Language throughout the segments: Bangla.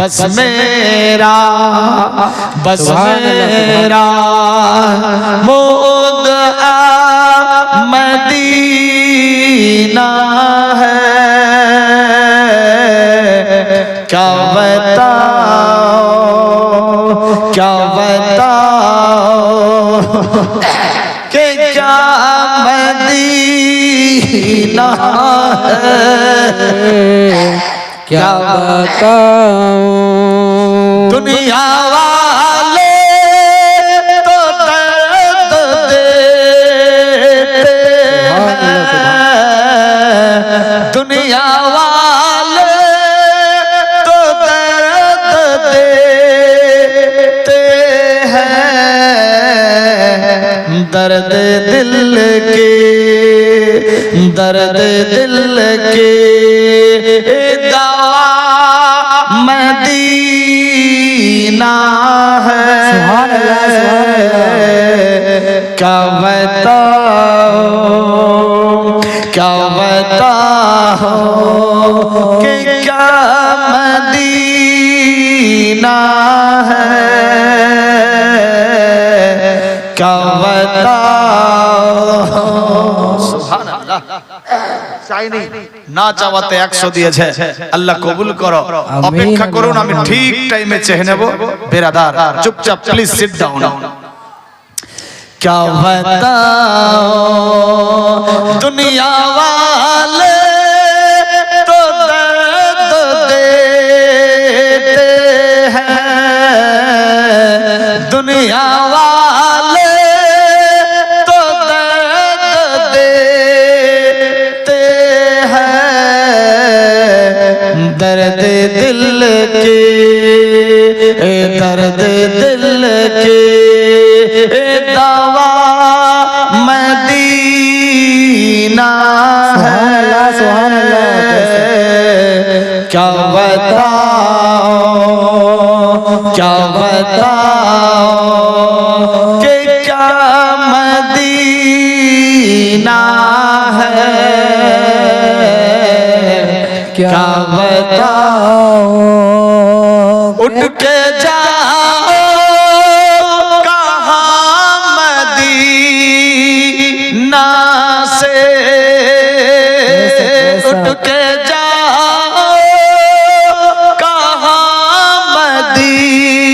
बस मेरा मुद्दा मदीना है। क्या बताओ कि क्या मदीना है। क्या बताओ दुनिया वाले तो दर्द देते हैं, दुनिया वाले तो दर्द देते हैं। दर्द दिल के दवा मदीना है। सुभान अल्लाह, सुभान अल्लाह। क्या बताओ कि क्या मदीना है। क्या बताओ। सुभान अल्लाह। চাইনি না চাওয়াতে 100 দিয়েছে। আল্লাহ কবুল করো। অপেক্ষা করুন, আমি ঠিক টাইমে চেয়ে নেব। বেরাদার চুপচাপ প্লিজ সিট ডাউন। क्या बताओ दुनिया वाले तो दर्द देते हैं, दुनिया वाले तो दर्द देते हैं। दर्द दिल के दवा मदीना है। सुभान अल्लाह। क्या बताओ कि क्या मदीना है। क्या बताओ। उठ के जाओ कहाँ मदीना से, उठ के जाओ कहाँ मदीना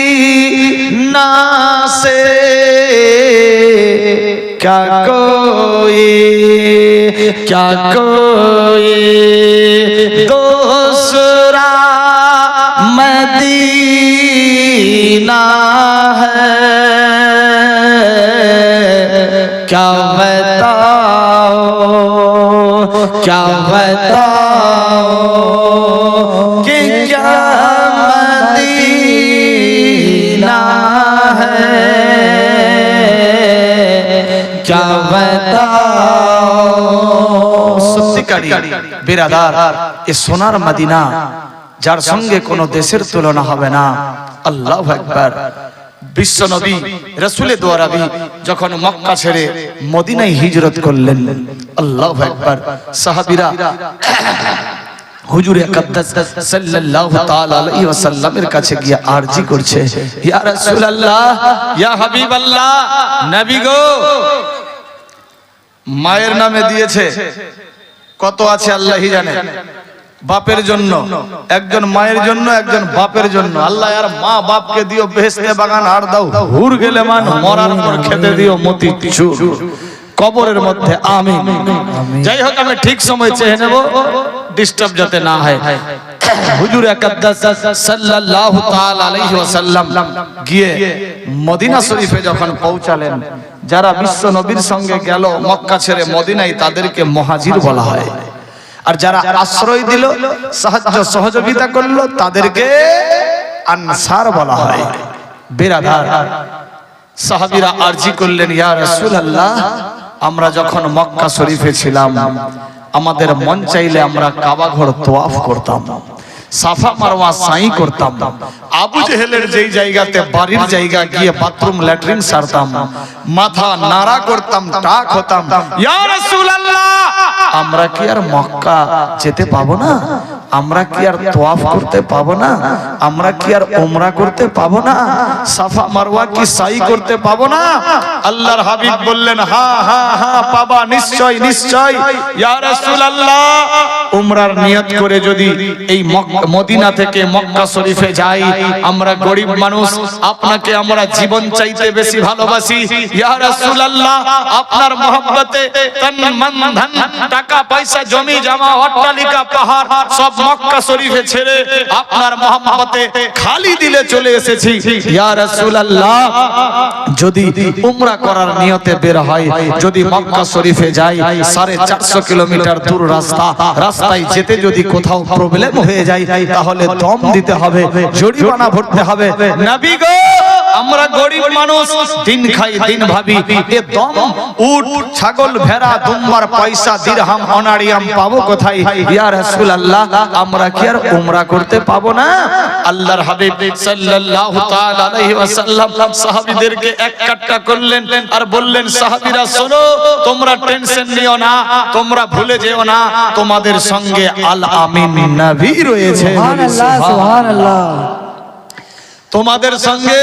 से। क्या कोई दूसरा मदीना है। क्या बताओ कि क्या मदीना है। क्या बताओ। সত্যিকারী বিরাদার এ সোনার মদিনা যার সঙ্গে কোনো দেশের তুলনা হবে না। আল্লাহু আকবার। বিশ্ব নবী রাসূলের দ্বারা যখন মক্কা ছেড়ে মদিনায় হিজরত করলেন, আল্লাহু আকবার, সাহাবীরা হুজুরে আকদাস সাল্লাল্লাহু তাআলা আলাইহি ওয়াসাল্লামের কাছে গিয়ে আরজি করছে, ইয়া রাসূলুল্লাহ, ইয়া হাবিবাল্লাহ, নবী গো, মায়ের নামে দিয়েছে, কত আছে আল্লাহই জানে। বাপের জন্য একজন, মায়ের জন্য একজন, বাপের জন্য। আল্লাহ আর মা বাপকে দিও বেহেশতে বাগান আর দাও, হুর গেলে মান মরার পর খেতে দিও মতি চুর কবরের মধ্যে। আমিন। যাই হোক, আমি ঠিক সময় চেয়ে নেব, ডিস্টার্ব যাতে না হয়। হুজুর আকদাস সাল্লাল্লাহু তাআলা আলাইহি ওয়াসাল্লাম গিয়ে মদিনা শরীফে যখন পৌঁছালেন, যারা বিশ্ব নবীর সঙ্গে গেল মক্কা ছেড়ে মদিনায়, তাদেরকে মুহাজির বলা হয়। আর যারা আশ্রয় দিল, সাহায্য সহযোগিতা করলো, তাদেরকে আনসার বলা হয়। বিরাদার সাহাবীরা আরজি করলেন, ইয়া রাসূলুল্লাহ, আমরা যখন মক্কা শরীফে ছিলাম, আমাদের মন চাইলে আমরা কাবা ঘর তওয়াফ করতাম, সাফা মারওয়া সাই করতাম, আবু জেহেলের যেই জায়গাতে বাড়ির জায়গা গিয়ে বাথরুম ল্যাট্রিন সারতাম, মাথা নাড়া করতাম, টাক হতাম। ইয়া রাসূলুল্লাহ, আমরা কি আর মক্কা যেতে পাবো না? আমরা কি আর তওয়াফ করতে পাবো না? আমরা কি আর উমরা করতে পাবো না? সাফা মারওয়া কি সাই করতে পাবো না? আল্লাহর হাবিব বললেন, হ্যাঁ হ্যাঁ হ্যাঁ পাবা, নিশ্চয় নিশ্চয়। ইয়া রাসূলুল্লাহ, উমরার নিয়ত করে যদি এই মদিনা থেকে মক্কা শরীফে যাই, আমরা গরিব মানুষ, আপনাকে আমরা জীবন চাইতে বেশি ভালোবাসি। ইয়া রাসূলুল্লাহ, আপনার মহব্বতে তন মন ধন টাকা পয়সা জমি জমা অট্টালিকা পাহাড় সব মক্কা শরীফে ছেড়ে আপনার মহব্বতে খালি দিলে চলে এসেছি। ইয়া রাসূলুল্লাহ, যদি উমরা করার নিয়তে বের হয়, যদি মক্কা শরীফে যাই, 450 কিলোমিটার দূর রাস্তা, রাস্তায় যেতে যদি কোথাও প্রবলেম হয়ে যায়, তাহলে দম দিতে হবে, জরিমানা ভরতে হবে। নবী গো, আমরা গরিব মানুষ, দিন খাই দিন ভাবি, এ দম উট ছাগল ভেড়া দুম্বার পয়সা দিরহাম অনারিয়াম পাবো কোথায়? ইয়া রাসূলুল্লাহ, আমরা কি আর উমরা করতে পাবো না? আল্লাহর হাবিব সাল্লাল্লাহু তাআলা আলাইহি ওয়াসাল্লাম সাহাবীদেরকে এক কাট্টা করলেন আর বললেন, সাহাবীরা শোনো, তোমরা টেনশন নিও না, তোমরা ভুলে যেও না, তোমাদের সঙ্গে আল আমিন নবী রয়েছে। সুবহানাল্লাহ, সুবহানাল্লাহ। তোমাদের সঙ্গে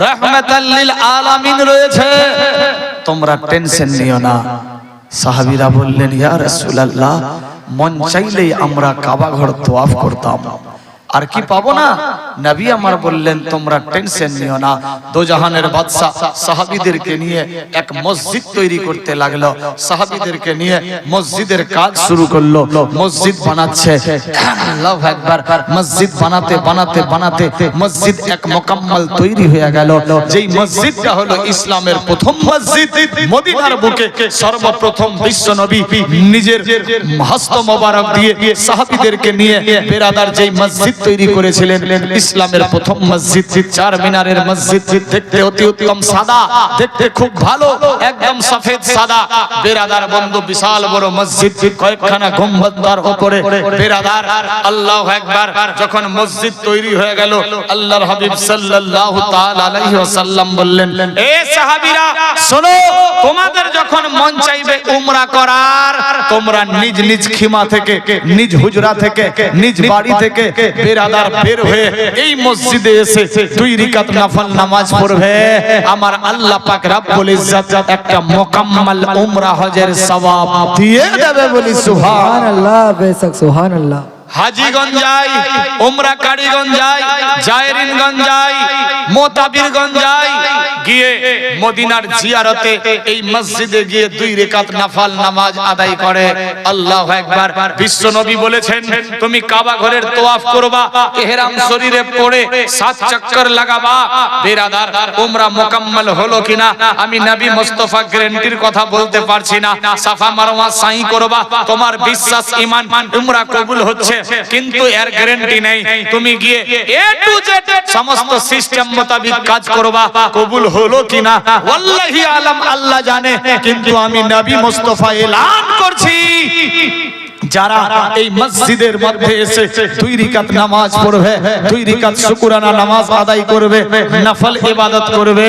রাহমাতাল লিল আলামিন রয়েছে, তোমরা টেনশন নিও না। সাহাবীরা বললেন, ইয়া রাসূলুল্লাহ, মন চাইলেই আমরা কাবা ঘর তওয়াফ করতাম, আর কি পাবো না? নবী আমার বললেন, তোমরা টেনশন নিও না। দোজাহানের বাদশা সাহাবীদেরকে নিয়ে এক মসজিদ তৈরি করতে লাগলো, সাহাবীদেরকে নিয়ে মসজিদের কাজ শুরু করলো, মসজিদ বানাচ্ছে। আল্লাহু আকবার। মসজিদ বানাতে বানাতে বানাতে মসজিদ এক মোকাম্মল তৈরি হয়ে গেল, যেই মসজিদটা হলো ইসলামের প্রথম মসজিদ। মদিনার বুকে সর্বপ্রথম বিশ্ব নবী নিজের হস্ত মোবারক দিয়ে সাহাবীদেরকে নিয়ে বেরাদার যেই মসজিদ তৈরি করেছিলেন, ইসলামের প্রথম মসজিদ, 4 মিনারের মসজিদ, দেখতে অতি উত্তম সাদা, দেখতে খুব ভালো, একদম সফেদ সাদা। বেরাদার বন্ধু, বিশাল বড় মসজিদ, কয়েকখানা গম্বুজের উপরে বেরাদার। আল্লাহু আকবার। যখন মসজিদ তৈরি হয়ে গেল, আল্লাহর হাবিব সাল্লাল্লাহু তাআলা আলাইহি ওয়াসাল্লাম বললেন, এ সাহাবীরা শোনো, তোমাদের যখন মন চাইবে উমরা করার, তোমরা নিজ নিজ খিমা থেকে, নিজ হুজরা থেকে, নিজ বাড়ি থেকে বেরাদার বের হয়ে এই মসজিদে এসে 2 রাকাত নফল নামাজ পড়বে। আমার আল্লাহ পাক রব্বুল ইজ্জত একটা মুকাম্মাল উমরা হজের সওয়াব দিয়ে দেবে। বলি সুবহানাল্লাহ, বেশক সুবহানাল্লাহ। হাজীগঞ্জ যাই, উমরা কারীগঞ্জ যাই, জায়রিনগঞ্জ যাই, মোতাবিরগঞ্জ যাই, গিয়ে মদিনার জিয়ারতে এই মসজিদে গিয়ে 2 রাকাত নফল নামাজ আদায় করে। আল্লাহু আকবার। বিশ্ব নবী বলেছেন, তুমি কাবা ঘরের তওয়াফ করবা, ইহরাম শরীরে পড়ে 7 চক্কর লাগাবা। বেরাদার, উমরা মুকাম্মাল হলো কিনা আমি নবী মুস্তাফা গ্যারান্টির কথা বলতে পারছি না। সাফা মারওয়া সাই করবা, তোমার বিশ্বাস ঈমান উমরা কবুল হচ্ছে, কিন্তু এর গ্যারান্টি নেই। তুমি গিয়ে এ টু জেড সমস্ত সিস্টেম মোতাবেক কাজ করবা, কবুল হলো কিনা ওয়াল্লাহি আলাম, আল্লাহ জানে। কিন্তু আমি নবী মুস্তাফা এলান করছি, যারা এই মসজিদের মধ্যে এসে 2 রাকাত নামাজ পড়বে, 2 রাকাত শুকরানা নামাজ আদায় করবে, নফল ইবাদত করবে,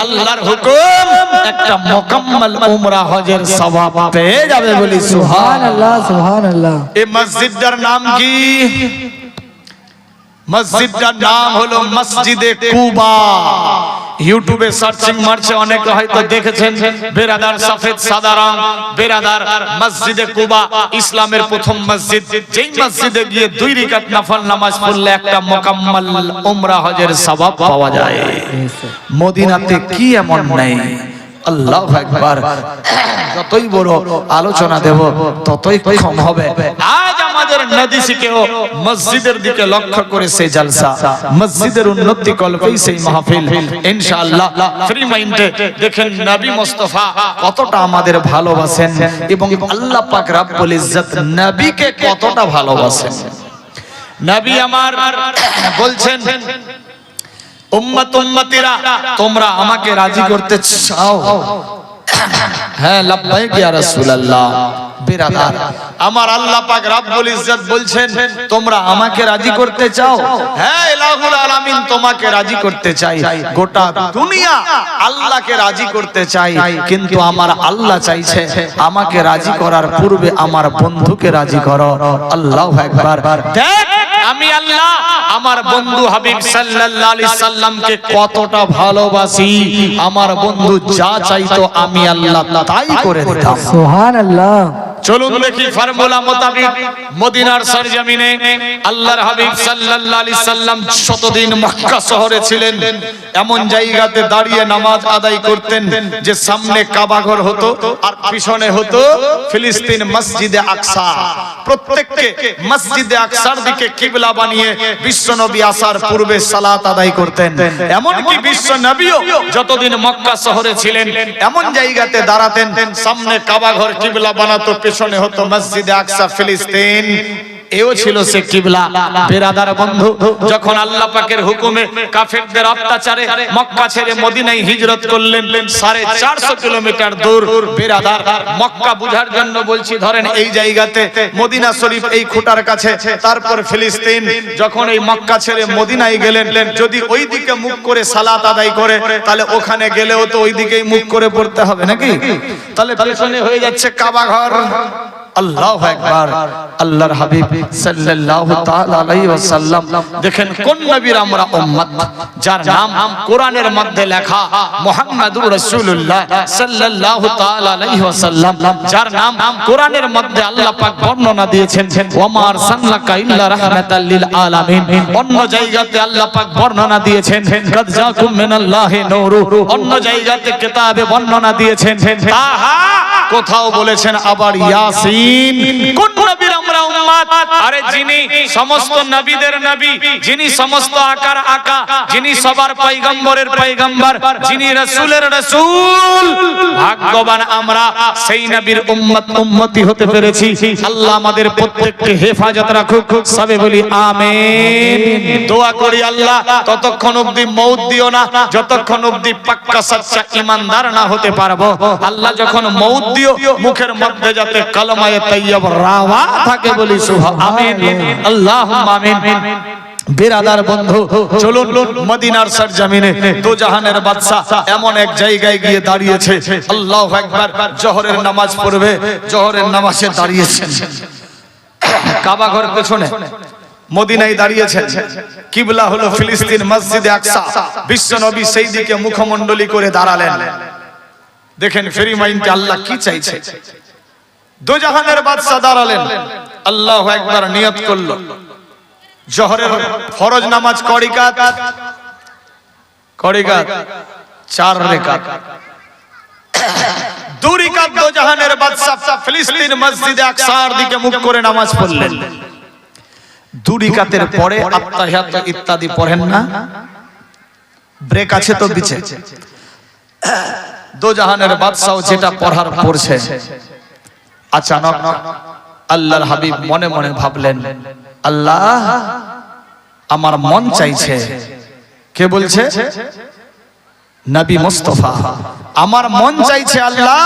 আল্লাহর হুকুম একটা মুকাম্মাল উমরা হজের সওয়াব পেয়ে যাবে। বলি সুবহানাল্লাহ, সুবহানাল্লাহ। এই মসজিদটার নাম কি? মসজিদটার নাম হলো মসজিদে কুবা। ইউটিউবে সার্চিং মারছে, অনেকে হয়তো দেখেছেন। বেরাদার সফেদ সাদা রং, বেরাদার মসজিদে কুবা ইসলামের প্রথম মসজিদ, যেই মসজিদে গিয়ে 2 রাকাত নফল নামাজ পড়লে একটা মুকাম্মাল উমরা হজের সওয়াব পাওয়া যায়। মদিনাতে কি এমন নাই? আল্লাহু আকবার। যতই বড় আলোচনা দেব ততই কম হবে। আজ আমাদের নদীসিকেও মসজিদের দিকে লক্ষ্য করে সেই জলসা, মসজিদের উন্নতি কল্পেই সেই মাহফিল। ইনশাআল্লাহ ফ্রি মাইন্ডে দেখেন নবী মুস্তাফা কতটা আমাদের ভালোবাসেন এবং আল্লাহ পাক রব্বুল ইজ্জত নবীকে কতটা ভালোবাসেন। নবী আমার বলছেন, উম্মত উম্মতিরা, তোমরা আমাকে রাজি করতে চাও? হ্যাঁ, লাব্বাইক ইয়া রাসূলুল্লাহ। বিরাদার, আমার আল্লাহ পাক রব্বুল ইজ্জত বলছেন তোমরা আমাকে রাজি করতে চাও? হ্যাঁ ইলাহুল আলামিন তোমাকে রাজি করতে চাই, গোটা দুনিয়া আল্লাহকে রাজি করতে চাই, কিন্তু আমার আল্লাহ চাইছে আমাকে রাজি করার পূর্বে আমার বন্ধুকে রাজি করো। আল্লাহু আকবার। দেখ আমি আল্লাহ আমার বন্ধু হাবিব সাল্লাল্লাহু আলাইহি সাল্লামকে কতটা ভালোবাসি, আমার বন্ধু যা চাইতো আমি আল্লাহ তাই করে দিতাম। সুবহানাল্লাহ। চলুন দেখি ফর্মুলা মোতাবেক মদিনার সরজমিনে আল্লাহর হাবিব সাল্লাল্লাহু আলাইহি সাল্লাম শতদিন মক্কা শহরে ছিলেন, এমন জায়গাতে দাঁড়িয়ে নামাজ আদায় করতেন যে সামনে কাবা ঘর হতো আর পিছনে হতো ফিলিস্তিন মসজিদে আকসা। প্রত্যেককে মসজিদে আকসার দিকে কিবলা বানিয়ে বিশ্বনবী আসার পূর্বে সালাত আদায় করতেন। এমনকি বিশ্বনবীও যতদিন মক্কা শহরে ছিলেন এমন জায়গাতে দাঁড়াতেন সামনে কাবা ঘর কিবলা বানাতো, পেছনে হতো মসজিদে আকসা ফিলিস্তিন, এও ছিল সে কিবলা। বিরাদার বন্ধু, যখন আল্লাহ পাকের হুকুমে কাফেরদের অত্যাচারে মক্কা ছেড়ে মদিনায় হিজরত করলেন 450 কিলোমিটার দূর। বিরাদার মক্কা বুঝার জন্য বলছি, ধরেন এই জায়গাতে মদিনা শরীফ এই খুঁটার কাছে, তারপর ফিলিস্তিন। যখন এই মক্কা ছেড়ে মদিনায় গেলেন, যদি ওই দিকে মুখ করে সালাত আদায় করে তাহলে ওখানে গেলেও তো ওই দিকেই মুখ করে পড়তে হবে নাকি? তাহলে পেছনে হয়ে যাচ্ছে কাবা ঘর। আল্লাহু আকবার। আল্লাহর হাবিব সাল্লাল্লাহু তাআলা আলাইহি ওয়াসাল্লাম দেখেন কোন নবীর আমরা উম্মত, যার নাম কোরআনের মধ্যে লেখা মুহাম্মাদুর রাসূলুল্লাহ সাল্লাল্লাহু তাআলা আলাইহি ওয়াসাল্লাম, যার নাম কোরআনের মধ্যে আল্লাহ পাক বর্ণনা দিয়েছেন ওয়া মা আরসালনাকা ইল্লা রাহমাতাল লিল আলামিন। অন্য জায়গাতে আল্লাহ পাক বর্ণনা দিয়েছেন কাদ জাকুম মিনাল্লাহি নূরু। অন্য জায়গাতে কিতাবে বর্ণনা দিয়েছেন তাহা, কোথাও বলেছেন আবার ইয়াসিন। কোন নবীর আমরা উম্মত? আরে যিনি সমস্ত নবীদের নবী, যিনি সমস্ত আকার আকা, যিনি সবার পয়গম্বরের পয়গম্বর, যিনি রাসূলের রাসূল, ভাগ্যবান আমরা সেই নবীর উম্মত উম্মতি হতে পেরেছি। আল্লাহ আমাদের প্রত্যেককে হেফাজত রাখুক, সবে বলি আমিন। দোয়া করি আল্লাহ ততক্ষণ অবধি মউত দিও না যতক্ষণ অবধি পাক্কা সচ্চা ঈমানদার না হতে পারবো। আল্লাহ যখন মউত দিও মুখের মধ্যে যাতে কালেমায়ে তাইয়্যিব রাওয়া থাকে, বলি সুবহান আমিন আল্লাহুম্মা আমিন। বিরাদার বন্ধু, চলুন মদিনার সরজমিনে দো জাহানের বাদশা এমন এক জায়গায় গিয়ে দাঁড়িয়েছে। আল্লাহু আকবার। জোহরের নামাজ পড়বে, জোহরের নামাজে দাঁড়িয়েছেন কাবা ঘর পেছনে, মদিনায় দাঁড়িয়েছেন। কিবলা হলো ফিলিস্তিন মসজিদে আকসা। বিশ্বনবী সেই দিকে মুখমণ্ডলী করে দাঁড়ালেন। দেখেন ফেরি মাইন্ডে আল্লাহ কি চাইছে। দো জাহানের বাদশা দাঁড়ালেন, আল্লাহু আকবার নিয়ত করলো। জোহরের ফরজ নামাজ কড়িকাত, 4 রাকাত। 2 রাকাত দো জাহানের বাদশা ফিলিস্তিন মসজিদে আকসার দিকে মুখ করে নামাজ পড়লেন। 2 রাকাতের পরে আত্তাহিয়াত ইত্যাদি পড়েন না, ব্রেক আছে তো বিচে। দো জাহানের বাদশাহ যেটা পড়ার পড়ছে, আচানক আল্লাহর হাবিব মনে মনে ভাবলেন, আল্লাহ আমার মন চাইছে। কে বলছে? নবী মুস্তাফা। আমার মন চাইছে আল্লাহ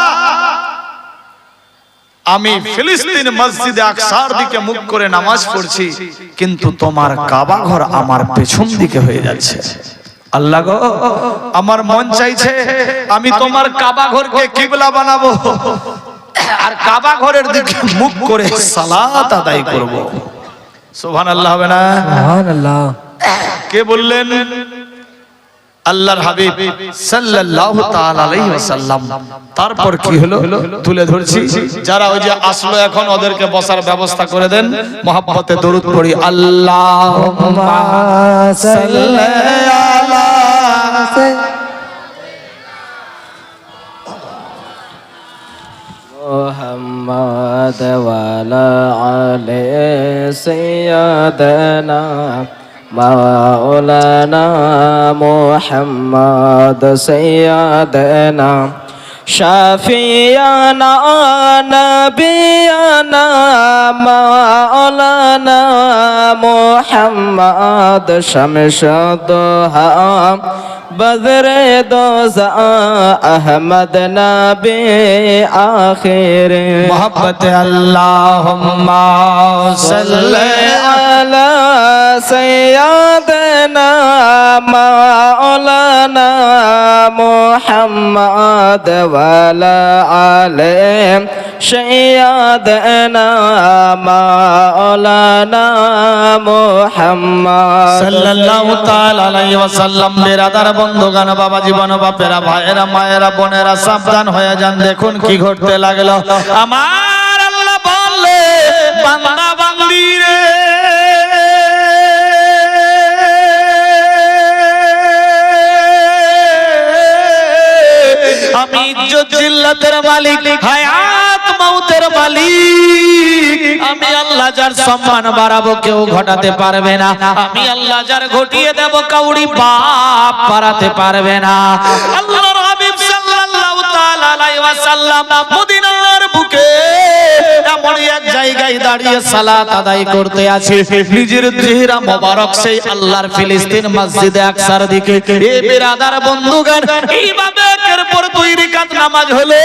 আমি ফিলিস্তিন মসজিদে আকসার দিকে মুখ করে নামাজ পড়ছি, কিন্তু তোমার কাবা ঘর আমার পেছন দিকে হয়ে যাচ্ছে। আল্লাহ গো, আমার মন চাইছে আমি তোমার কাবা ঘরকে কিবলা বানাবো আর কাবা ঘরের দিকে মুখ করে সালাত আদায় করব। সুবহানাল্লাহ হবে না? সুবহানাল্লাহ। কে বললেন? আল্লাহর হাবিব সাল্লাল্লাহু তাআলা আলাইহি ওয়াসাল্লাম। তারপর কি হলো তুলে ধরছি। যারা ওই যে আসলো এখন ওদেরকে বসার ব্যবস্থা করে দেন, মহব্বতে দরুদ পড়ি। আল্লাহুম্মা সাল্লি আলা মুহাম্মাদ ওয়া আলা আলি সাইয়্যিদানা মাওলানা মুহাম্মদ সাইয়্যিদানা শাফিয়ানা নবিয়ানা মাওলানা মুহাম্মদ শামসুদ্দোহা বদরে দোজা আহমদ নবী আখির मोहब्बत अल्लाहुम्मा सल्ले আলা সাইয়্যিদানা মাওলানা মুহাম্মদ ওয়ালা আলে সাইয়্যিদানা মাওলানা মুহাম্মদ সাল্লাল্লাহু তাআলা আলাইহি ওয়াসাল্লাম। বিরাদার বন্ধুগণ, বাবা জীবন, বাপেরা, ভাইয়েরা, মায়েরা, বোনেরা, সাবধান হয়ে যান। দেখুন কি ঘটতে লাগলো। আমার আল্লাহ বললে, বান্দা বান্দি রে, আমি ইজ্জত জিল্লাতের মালিক, হায়াত মাউতের মালিক। আমি আল্লাহ যার সম্মান বাড়াবো কেউ ঘটাতে পারবে না। আমি আল্লাহ যার ঘটিয়ে দেব কাউরি বাপ বাড়াতে পারবে না। আল্লাহর হাবিব সাল্লাল্লাহু তাআলা আলাইহি ওয়াসাল্লাম মদিনার বুকে এমন এক জায়গায় দাঁড়িয়ে সালাত আদায় করতে আছে। নিজের চেহারা মোবারক সেই আল্লাহর ফিলিস্তিন মসজিদে আকসার দিকে। এ বিরাদার বন্ধুগণ, এইভাবে একের পর দুই রাকাত নামাজ হলো,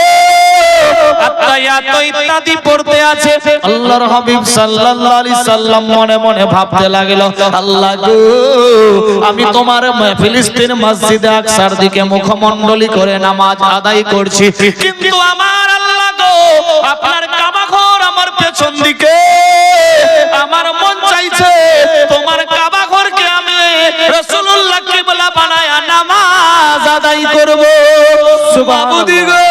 আত্তাহিয়াত ইত্যাদি পড়তে আছে। আল্লাহর হাবিব সাল্লাল্লাহু আলাইহি সাল্লাম মনে মনে ভাবতে লাগলো, আল্লাহ গো, আমি তোমার ফিলিস্তিন মসজিদে আকসার দিকে মুখমণ্ডলী করে নামাজ আদায় করছি, কিন্তু আমার আল্লাহ গো, আপনার কাবা ঘর আমার পেছন দিকে। আমার মন চাইছে তোমার কাবা ঘরকে আমি রাসূলুল্লাহ কিবলা বানায়া নামাজ আদায় করব। সুবহানাল্লাহ গো,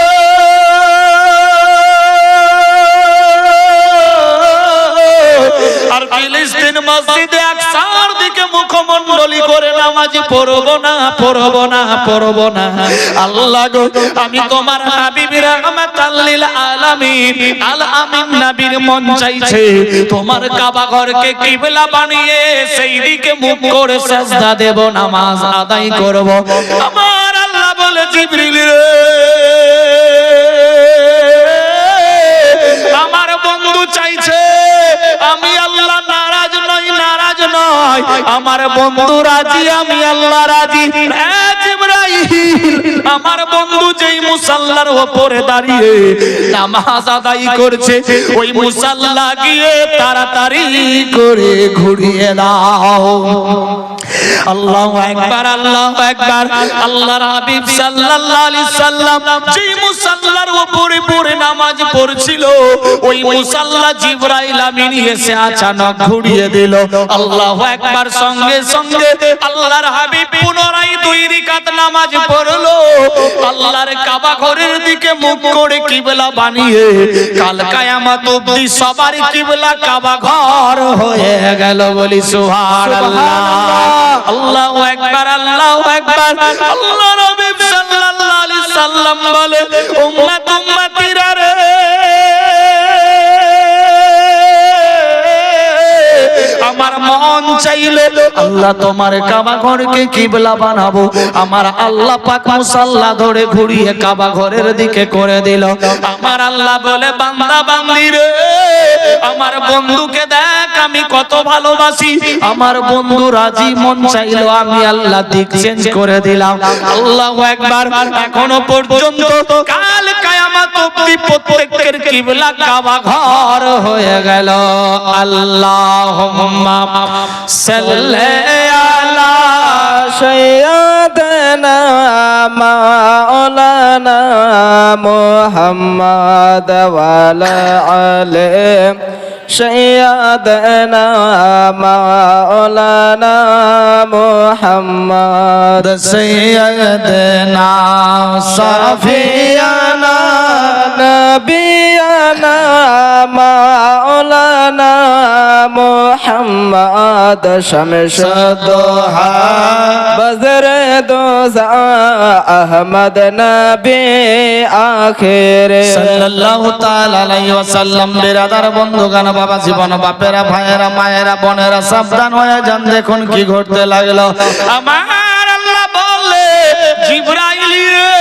আর ফিলিস্তিন মসজিদে আকসার দিকে মুখমণ্ডলী করে নামাজ পড়ব না, পড়ব না, পড়ব না। আল্লাহ গো, আমি তোমার হাবিব রাহমাতাল লিল আলামিন আল আমিন নবীর মন চাইছে তোমার কাবা ঘরকে কিবলা বানিয়ে সেই দিকে মুখ করে সিজদা দেব, নামাজ আদায় করব। আমার আল্লাহ বলে, জিবরিল রে, আমার বন্ধু চাইছে, আমি আল্লাহ নারাজ নই, নারাজ নয়, আমার বন্ধু রাজি, আমি আল্লাহ রাজি। জিবরাইল, আমার বন্ধু যেই মুসাল্লার উপরে দাঁড়িয়ে নামাজ আদায় করছে, ওই মুসাল্লা গিয়ে তাড়াতাড়ি করে ঘুরিয়ে দাও। আল্লাহু আকবার, আল্লাহু আকবার। আল্লাহর হাবিব সাল্লাল্লাহু আলাইহি সাল্লাম যেই মুসাল্লার উপরে পড়ে নামাজ পড়ছিল, ওই মুসাল্লা জিবরাইল আমিন এসে আচানক ঘুরিয়ে দিল। আল্লাহু আকবার। সঙ্গে সঙ্গে আল্লাহর হাবিব পুনরায় দুই রাকাত নামাজ পড়লো, আল্লাহর কাবা ঘরের দিকে মুখ করে কিবলা বানিয়ে কাল কিয়ামত অবধি সবার কিবলা কাবা ঘর হয়ে গেল। বলি সুবহানাল্লাহ। আল্লাহু আকবার, আল্লাহু আকবার। আল্লাহর হাবিব সাল্লাল্লাহু আলাইহি সাল্লাম বলে, উম্মত উম্মতিরা রে, আমার মন চাইলে আল্লাহ তোমার কাবা ঘরকে কিবলা বানাবো। আমার আল্লাহ পাক মুসাল্লা ধরে ঘুরিয়ে কাবা ঘরের দিকে করে দিল। আমার আল্লাহ বলে, বান্দা বান্দি রে, আমার বন্ধুকে দেখ আমি কত ভালোবাসি। আমার বন্ধু রাজি, মন চাইলো, আমি আল্লাহ দিক চেঞ্জ করে দিলাম। আল্লাহু আকবার। এখনো পর্যন্ত কাল কিয়ামত অবধি প্রত্যেকের কিবলা কাবা ঘর হয়ে গেল। আল্লাহুম্মা সাল্লি আলা সাইয়্যিদানা মাওলানা মুহাম্মদ ওয়ালা আলে সাইয়্যিদানা মাওলানা মুহাম্মদ সাইয়্যিদানা সাফিয়ানা নবিয়ানা মাওলানা মুহাম্মদ শামসুদ্দোহা বদরে দোজা আহমদ নবী আখির সাল্লাল্লাহু তাআলা আলাইহি ওয়াসাল্লাম। বিরাদার বন্ধুগণ, বাবা জীবন, বাপেরা, ভাইয়েরা, মায়েরা, বোনেরা, সাবধান হয়ে যান। দেখুন কি ঘটতে লাগলো। আমার আল্লাহ বলে, জিবরাইল রে,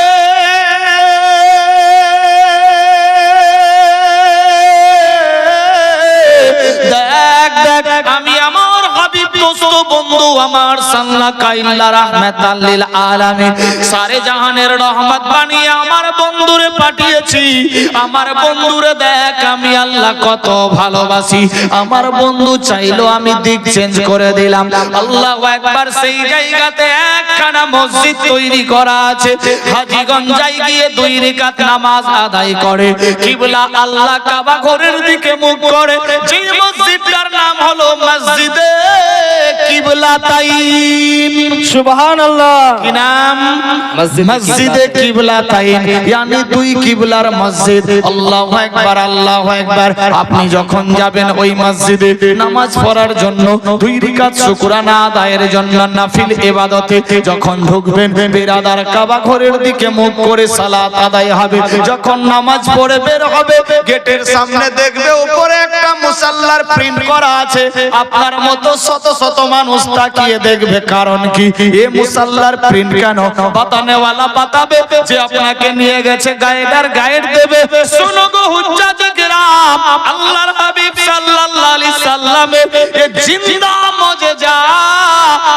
দোস্ত বন্ধু আমার সাল্লা কাইল্লা রাহমাতাল লিল আলামিন সারে জাহানের রহমত বানিয়ে আমার বন্ধুরে পাঠিয়েছি। আমার বন্ধুরে দেখ আমি আল্লাহ কত ভালোবাসি। আমার বন্ধু চাইলো আমি দিক চেঞ্জ করে দিলাম। আল্লাহু আকবার। সেই জায়গাতে একখানা মসজিদ তৈরি করা আছে। হাজীগঞ্জ যায় গিয়ে 2 রাকাত নামাজ আদায় করে কিবলা আল্লাহ কাবা ঘরের দিকে মুখ করে। যে মসজিদটার নাম হলো মসজিদে কিবলাতাইন। সুবহানাল্লাহ। কি নাম? মসজিদে কিবলাতাইন, yani 2 কিবলার মসজিদ। আল্লাহু আকবার, আল্লাহু আকবার। আপনি যখন যাবেন ওই মসজিদে নামাজ পড়ার জন্য 2 রাকাত শুকরানা আদায়ের জন্য নাফিল ইবাদতে যখন ঢুকবেন বিরাদার কাবা ঘরের দিকে মুখ করে সালাত আদায় হবে। যখন নামাজ পড়ে বের হবে গেটের সামনে দেখবে উপরে একটা মুসাল্লার প্রিন্ট করা আছে। আপনার মতো শত শত মানুষ তাকিয়ে দেখবে। কারণ কি? এই মুসাল্লার প্রিন্ট কেন? বাতানেওয়ালা বাতাবে যে আপনাকে নিয়ে গেছে, গাইডার গাইড দেবে। শুনো গো হুজ্জাত কিরাম, আল্লাহর হাবিব সাল্লাল্লাহু আলাইহি সাল্লামের এই জিন্দা মুজিজা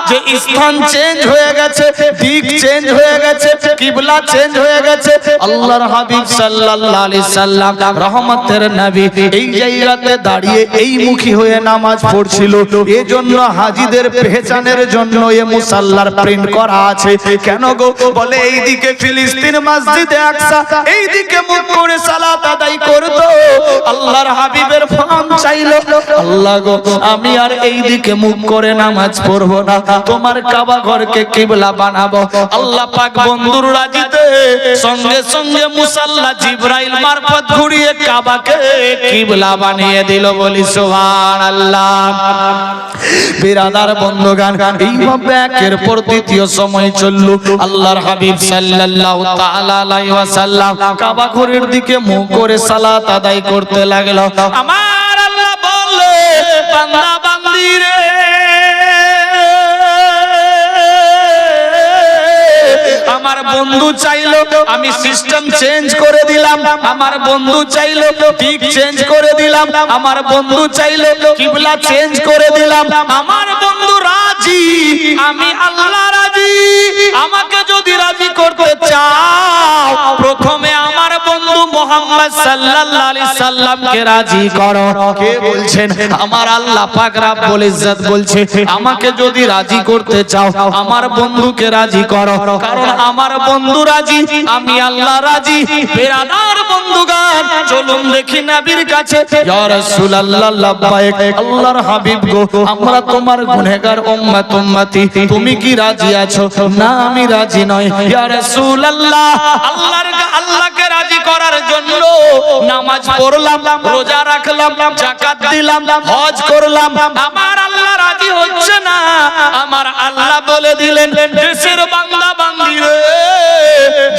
যে স্থান চেঞ্জ হয়ে গেছে, দিক চেঞ্জ হয়ে গেছে, কিবলা চেঞ্জ হয়ে গেছে। আল্লাহর হাবিব সাল্লাল্লাহু আলাইহি সাল্লাম রহমতের নবী এই জায়গাতে দাঁড়িয়ে এই মুখী হয়ে নামাজ পড়ছিল। এজন্য হাজীদের পেহচানের জন্য এই মুসাল্লার প্রিন্ট করা আছে। কেন গো? বলে এইদিকে ফিলিস্তিন মসজিদে আকসা, এইদিকে মুখ করে সালাত আদায় করতো। আল্লাহর হাবিবের ফরমান চাইলো, আল্লাহ গো আমি আর এইদিকে মুখ করে নামাজ পড়বো না, তোমার কাবা ঘরকে কিবলা বানাবো। আল্লাহ পাক বন্ধুর রাজিতে সঙ্গে সঙ্গে মুসাল্লা জিবরাইল মারফত ঘুরিয়ে কাবাকে কিবলা বানিয়ে দিল। বলি সুবহানাল্লাহ। বিরাদার বন্ধুগণ, এইভাবে একের পর দ্বিতীয় সময় চললো। আল্লাহর হাবিব সাল্লাল্লাহু তাআলা আলাইহি ওয়াসাল্লাম কাবা ঘরের দিকে মুখ করে সালাত আদায় করতে লাগলো। আমার আল্লাহ বলে, বান্দা বান্দি রে, আমার বন্ধু চাইলো আমি সিস্টেম চেঞ্জ করে দিলাম। আমার বন্ধু চাইলো দিক চেঞ্জ করে দিলাম। আমার বন্ধু চাইলো কিবলা চেঞ্জ করে দিলাম। আমার বন্ধু রাজি, আমি আল্লাহ রাজি। আমাকে যদি রাজি করতে চাও প্রথমে আমার বন্ধু মুহাম্মদ সাল্লাল্লাহু আলাইহি সাল্লামকে রাজি করো। কে বলছেন? আমার আল্লাহ পাক রব্বুল ইজ্জত বলছে, আমাকে যদি রাজি করতে চাও আমার বন্ধুকে রাজি করো। কারণ আমার বন্ধু রাজি, আমি আল্লাহ রাজি। বিরাদার বন্ধুগণ, চলুন দেখি নবীর কাছে। ইয়া রাসূলুল্লাহ লাব্বাইক। আল্লাহর হাবিব গো, আমরা তোমার গুনাহগার উম্মত উম্মতি, তুমি কি রাজি আছো? না আমি রাজি নই। ইয়া রাসূলুল্লাহ, আল্লাহকে রাজি করার জন্য নামাজ পড়লাম, রোজা রাখলাম, যাকাত দিলাম, হজ করলাম, আমার আল্লাহ রাজি হচ্ছে না। আমার আল্লাহ বলে দিলেন, দেশের বান্দা বান্দি রে,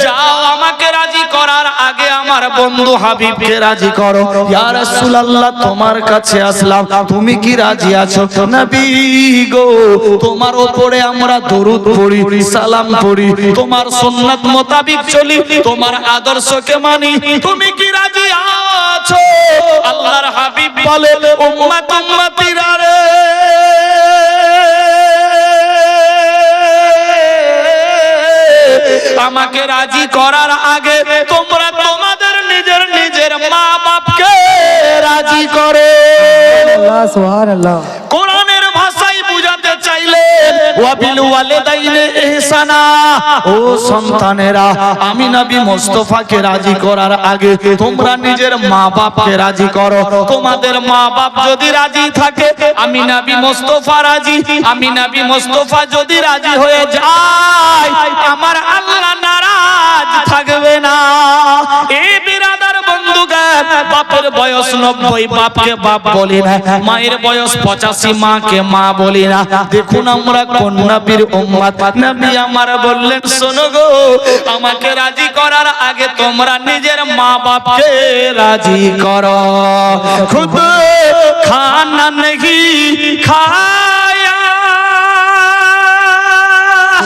যাও আমাকে রাজি করার আগে আমার বন্ধু হাবিবকে রাজি করো। ইয়া রাসূলুল্লাহ, তোমার কাছে আসলাম, তুমি কি রাজি আছো? নবী গো, তোমার উপরে আমরা দরুদ পড়ি, সালাম পড়ি, তোমার সুন্নাত মোতাবেক চলি, তোমার আদর্শকে মানি, তুমি কি রাজি আছো? আল্লাহর হাবিব বলে, উম্মত উম্মতিরা রে, আমাকে রাজি করার আগে তোমরা তোমাদের নিজের নিজের মা বাপকে রাজি করো। সুবহানাল্লাহ। কোরআনের ভাষায় বুঝাতে চাইলেন, ওয়াবিল ওয়ালিদাইনে ইহসানা, ও সন্তানেরা আমি নবী মুস্তাফাকে রাজি করার আগে তোমরা নিজের মা বাপকে রাজি করো। তোমাদের মা বাপ যদি রাজি থাকে আমি নবী মুস্তাফা রাজি। আমি নবী মুস্তাফা যদি রাজি হয়ে যায় আমার আল্লাহ নারাজ থাকবে না। এই বিরাদার বন্ধুগণ, বাপের বয়স 90, বাপকে বাপ বলি না। মায়ের বয়স 85, মাকে মা বলি না। দেখুন আমরা কোন নবীর উম্মত। নবী আমার বললেন, শোনো গো, আমাকে রাজি করার আগে তোমরা নিজের মা বাপকে রাজি করো। খুদ খানা নেহি খায়া,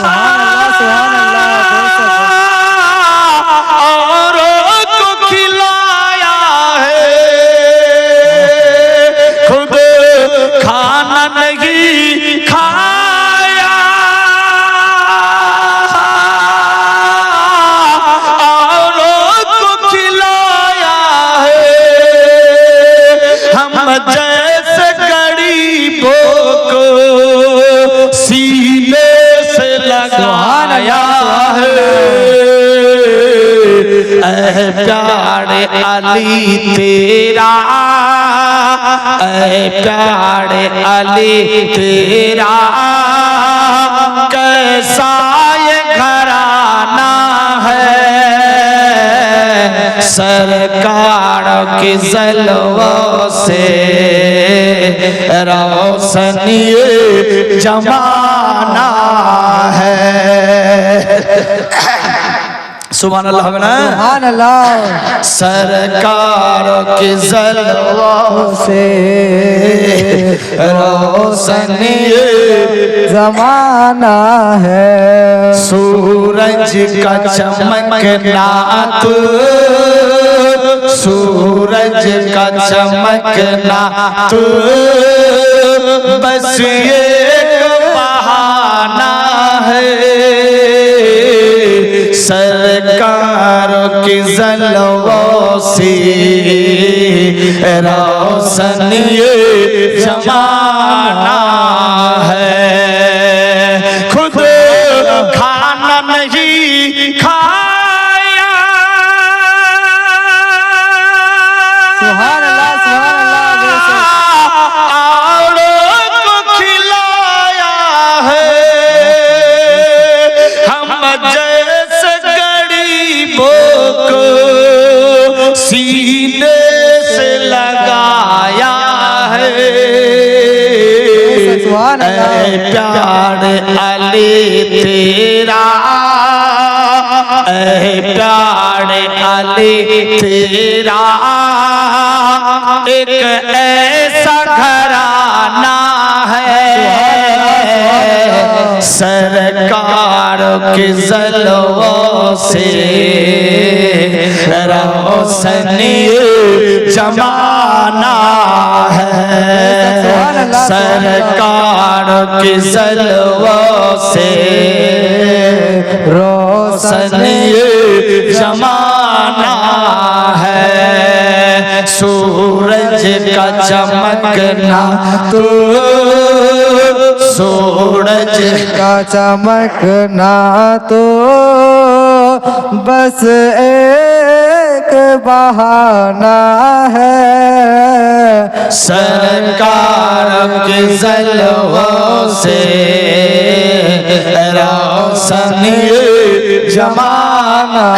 খানা नहीं प्यारे अली तेरा, प्यारे अली तेरा कैसा ये घराना है, सरकार की जलवों से रोशनी जमाना है। सुभान अल्लाह है ना, सुभान अल्लाह। सरकार के जलवों से रोशनी जमाना है, सूरज का चमकना तो, सूरज का चमकना तो बस एक बहाना है, सरकार की जलवों से रोशनी जमाना है। खुद खाना नहीं खाया, सुभान अल्लाह, सुभान अल्लाह। औरों को खिलाया है, हम जैसे गरीबों को सीने से लगाया है। सुभान अल्लाह। प्यारे अली तेरा, प्यारे अली तेरा एक ऐसा घराना है, सरकार के जलवों से रोशनी जमाना है, सरकार के जलवों से रोशनी जमाना है। सूरज का चमकना तो, सूरज का चमकना तो बस एक बहाना है, सरकार के जलवों से रोशनी जमाना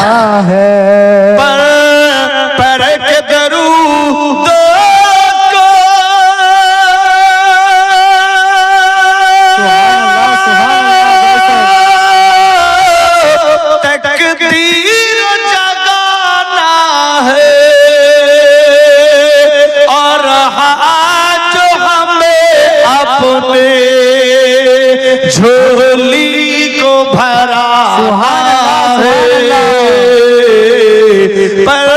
है। पर के दरूद को तकदीर जगाना है, और आज हमें अपने झोली को भराना है, पर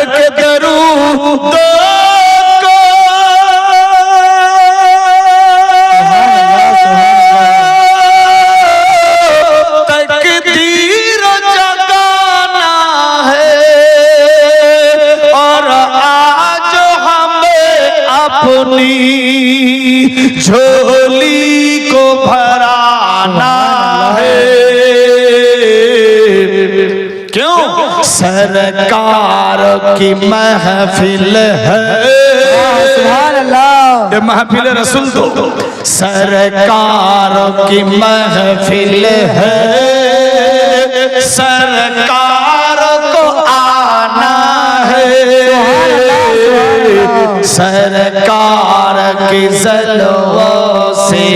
के दरूद को तकदीर जगाना है, और आज हमें अपनी झोली को भराना है। क्यों? सरकार की महफिल है, सुभान अल्लाह। ये महफिल रसूल तो सरकार की महफिल है, सरकार को आना है, सरकार के जलवों से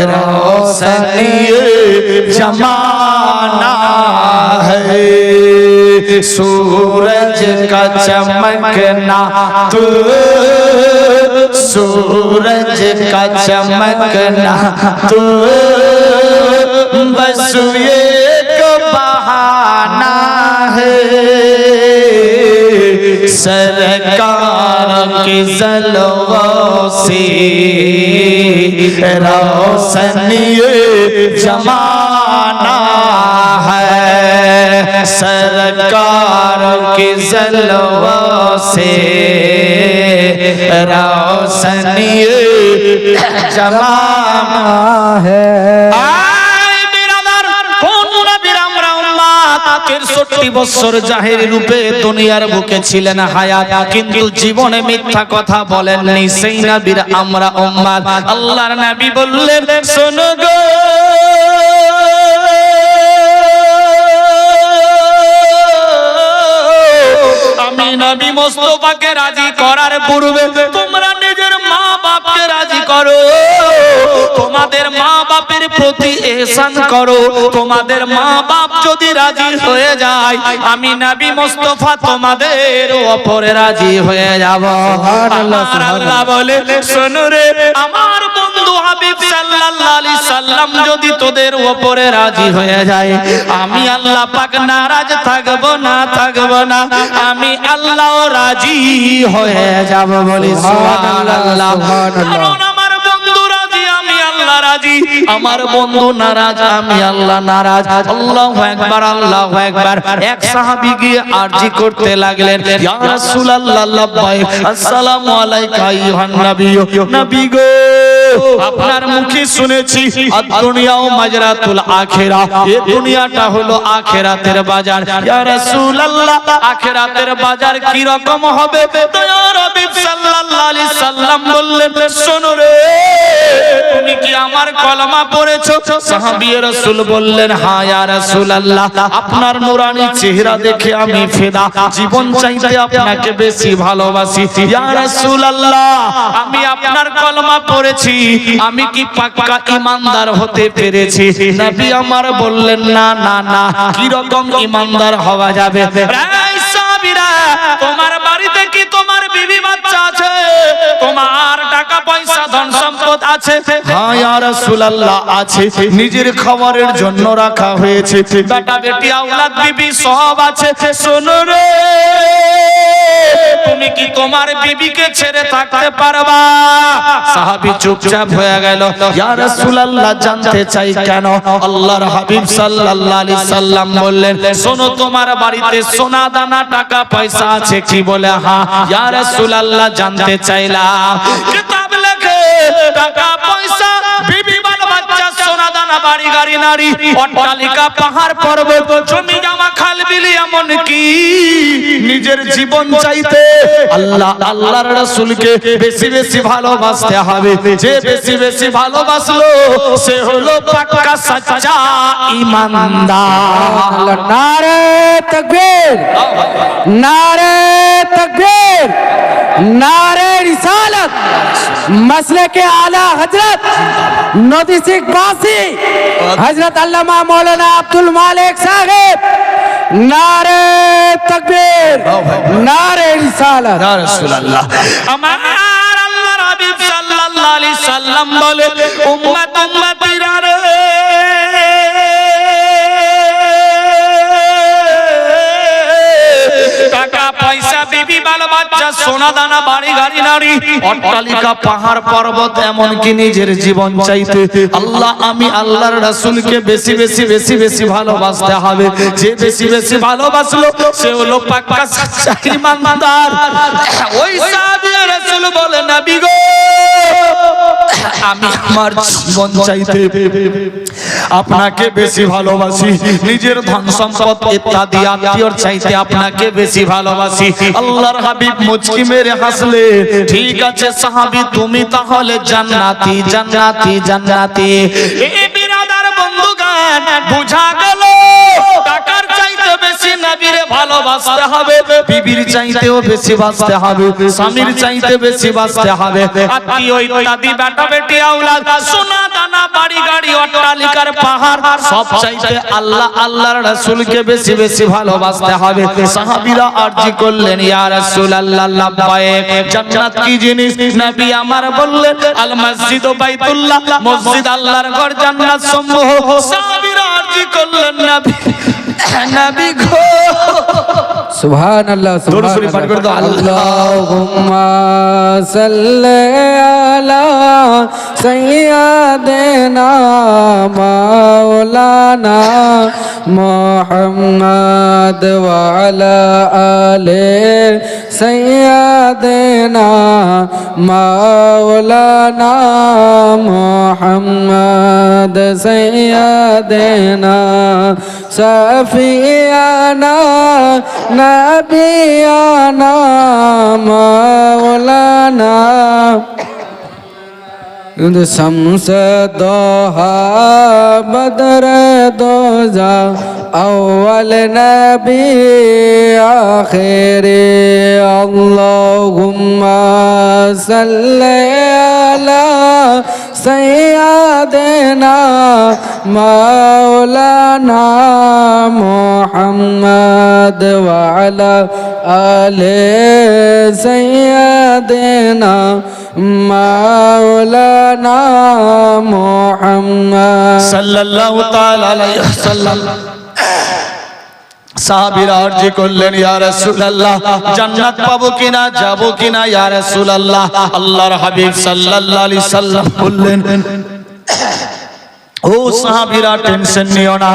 रोशनी जमाना है, सूरज का चमकना तो, सूरज का चमकना तो बस एक बहाना है, सरकार के जलवों से रोशनी जमाना है, सरकार के जलवों से रोशनी जमाना है। আয় বিরাদার কোন নবীর আমরা উম্মত 65 বছর জাহেরি রূপে দুনিয়ার বুকে ছিলেন হায়াত, কিন্তু জীবনে মিথ্যা কথা বলেননি। সেই নবীর আমরা উম্মত। আল্লাহর নবী বললেন, শোনো গো, আমি নবী মুস্তাফাকে রাজি করার পূর্বে তোমরা নিজের মা বাপকে রাজি করো, তোমাদের মা বাপের প্রতি ইহসান করো। তোমাদের মা বাপ যদি রাজি হয়ে যায়, আমি নবী মুস্তাফা তোমাদের উপরে রাজি হয়ে যাব। আমার আল্লাহ বলে, শোনো রে আমার বন্ধু হাবিব সাল্লাল্লাহু আলাইহি সাল্লাম যদি তোদের উপরে রাজি হয়ে যায়, আমি আল্লাহ পাক নারাজ থাকব না, থাকব না, আমি আল্লাহ রাজি হয়ে যাব। বলি সুবহানাল্লাহ। কারণ আমার বন্ধু রাজি, আমি আল্লাহ রাজি। আমার বন্ধু নারাজ, আমি আল্লাহ নারাজ। আল্লাহু আকবার, আল্লাহু আকবার। এক সাহাবী গিয়ে আরজি করতে লাগলেন, ইয়া রাসূলুল্লাহ লাব্বাইক, আসসালামু আলাইকা আইয়ুহান নবী। নবী গো, আপনার মুখে শুনেছি দুনিয়াও মাজরাতুল আখিরা, এই দুনিয়াটা হলো আখিরাতের বাজার। ইয়া রাসূলুল্লাহ, আখিরাতের বাজার কি রকম হবে? দয়ার হাবিব সাল্লাল্লাহু আলাইহি সাল্লাম বললেন, শোনো রে, তুমি কি আমার কলমা পড়েছো? সাহাবী রাসূল বললেন, হ্যাঁ ইয়া রাসূলুল্লাহ, আপনার নূরানি চেহারা দেখে আমি ফিদা, জীবন চাইতে আপনাকে বেশি ভালোবাসি। ইয়া রাসূলুল্লাহ, আমি আপনার কলমা পড়েছি, আমি কি পাক্কা ঈমানদার হতে পেরেছি? নবী আমার বললেন, না না না, কি রকম ঈমানদার হওয়া যাবে? এই সাহাবীরা, তোমার বাড়িতে কি তোমার বিবি বাচ্চা আছে? তোমার টাকা পয়সা ধন সম্পদ আছে? হ্যাঁ ইয়া রাসূলুল্লাহ আছে, নিজের খাবারের জন্য রাখা হয়েছে, বেটা বেটি আওলাদ বিবি সব আছে। শোনো রে, তুমি কি তোমার বিবিকে ছেড়ে থাকতে পারবা? সাহাবী চুপচাপ হয়ে গেল। ইয়া রাসূলুল্লাহ, জানতে চাই কেন? আল্লাহর হাবিব সাল্লাল্লাহু আলাইহি সাল্লাম বললেন, শোনো, তোমার বাড়িতে সোনা দানা টাকা পয়সা আছে কি? বলে হ্যাঁ। ইয়া রাসূলুল্লাহ, জানতে চাইলাম, কিতাব লেখে টাকা পয়সা, বিবি বাল বাচ্চা, সোনা দানা, বাড়ি গাড়ি নারী, অট্টালিকা, পাহাড় পর্বত, জমি জমা, খাল বিল, এমন কি নিজের জীবন চাইতে আল্লাহ আল্লাহর রাসূলকে বেশি বেশি ভালোবাসতে হবে। যে বেশি বেশি ভালোবাসলো সে হলো পাক্কা সচ্চা ঈমানদার। नारे तकबीर, नारे तकबीर, नारे रिसालत, मसले के आला हजरत नदी सिख बासी हजरत अल्लामा मौलाना अब्दुल मालिक साहिब, नारे तकबीर, नारे रिसालत। ইয়া রাসূলুল্লাহ, আমার আল্লাহর হাবিব সাল্লাল্লাহু আলাইহি সাল্লাম বলে, উম্মত উম্মতিরা রে, টাকা পয়সা, বিবি বাল বাচ্চা, সোনা দানা, বাড়ি গাড়ি নারী, অট্টালিকা, পাহাড় পর্বত, এমন কি নিজের জীবন চাইতে আল্লাহ আমি আল্লাহর রাসূলকে বেশি বেশি বেশি বেশি ভালোবাসতে হবে। যে বেশি বেশি ভালোবাসলো সে হলো পাক্কা সচ্চা ঈমানদার। ওই সাহাবী রাসূল বলে, নবী গো, আমি আমার জীবন চাইতে আপনাকে বেশি ভালোবাসি, নিজের ধন সম্পদ ইত্যাদি আত্মীয়র চাইতে আপনাকে বেশি ভালোবাসি। আল্লাহর হাবিব মুচকি মেরে হাসলে, ঠিক আছে সাহাবী, তুমি তাহলে জান্নাতি, জান্নাতি, জান্নাতি। এই বিরাদার বন্ধুগণ, বুঝা গেল টাকার চাইতে বেশি নবীরে ভালোবাসতে হবে, বিবির চাইতেও বেশি বাসতে হবে, স্বামীর চাইতে বেশি বাসতে হবে, আত্মীয় ইত্যাদি, বেটা বেটি আওলাদ, সোনা দানা, বাড়ি গাড়ি, অট্টালিকার পাহাড়, সব চাইতে আল্লাহ আল্লাহর রাসূলকে বেশি বেশি ভালোবাসতে হবে। সাহাবীরা আরজি করলেন, ইয়া রাসূলুল্লাহ লাব্বাইক, জান্নাত কি জিনিস? নবী আমার বললেন, আল মসজিদ ও বাইতুল্লাহ, মসজিদ আল্লাহর ঘর, জান্নাত সমূহ। সাহাবীরা আরজি করলেন, নবী নবী গো, सुभान अल्लाह, जोर से पाठ कर दो। अल्लाहुम्मा सल्ली आला सैयदना मौलाना मोहम्मद वाला आले सैयदना मौलाना मोहम्मद सैयदना सफियाना नबियाना मौलाना शम्स दोहा बदर दोजा अव्वल नबी आखिर अल्लाहुम्मा सल्ली अला सैयदना मौलाना मुहम्मद वाला आले सैयदना मौलाना मुहम्मद সাল্লাল্লাহু তাআলা আলাইহি ওয়াসাল্লাম সাহাবীরা আরজ করলেন ইয়া রাসূলুল্লাহ জান্নাত পাবো কিনা যাবো কিনা ইয়া রাসূলুল্লাহ আল্লাহর হাবিব সাল্লাল্লাহু আলাইহি সাল্লাম বললেন ও সাহাবীরা টেনশন নিও না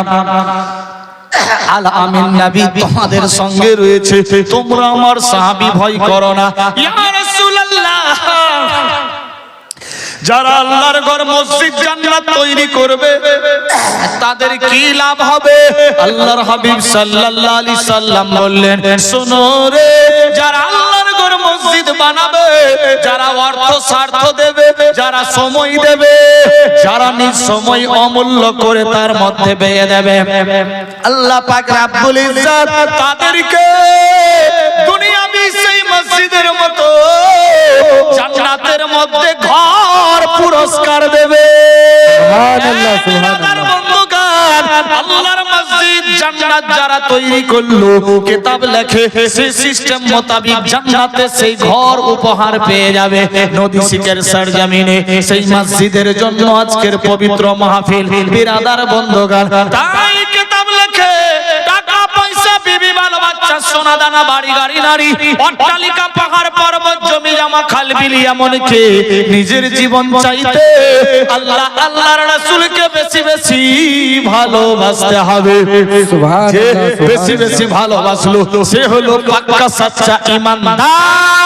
আল আমিন নবী তোমাদের সঙ্গে রয়েছে তোমরা আমার সাহাবী ভয় করো না ইয়া রাসূলুল্লাহ যারা আল্লাহর ঘর মসজিদ জান্নাত তৈরি করবে তাদের কি লাভ হবে আল্লাহর হাবিব সাল্লাল্লাহু আলাইহি সাল্লাম বললেন শোনো রে যারা আল্লাহর ঘর মসজিদ বানাবে যারা অর্থ স্বার্থ দেবে যারা সময় দেবে যারা নিজ সময় অমূল্য করে তার মধ্যে ব্যয় দেবে আল্লাহ পাক রব্বুল ইজ্জত তাদেরকে দুনিয়াবি সেই মসজিদের মতো জান্নাতের মধ্যে ঘর পুরস্কার দেবে সুবহানাল্লাহ সুবহানাল্লাহ বন্ধুগণ আল্লাহর মসজিদ জান্নাত যারা তৈরি করলো কিতাব লেখে সেই সিস্টেম মোতাবেক জান্নাতে সেই ঘর উপহার পেয়ে যাবে নদী শিখের সরজমিনে সেই মসজিদের জন্য আজকের পবিত্র মাহফিল বিরাদার বন্ধুগণ তাই কিতাব লেখে টাকা পয়সা বিবি বাল বাচ্চা সোনা দানা বাড়ি গাড়ি নারী অট্টালিকা পাহাড় পর্বত জমি জামা খাল বিল এমনকি নিজের জীবন চাইতে আল্লাহ আল্লাহর রাসূলকে বেশি বেশি ভালোবাসতে হবে সুবহানাল্লাহ বেশি বেশি ভালোবাসলো সে হলো পাক্কা সচ্চা ঈমানদার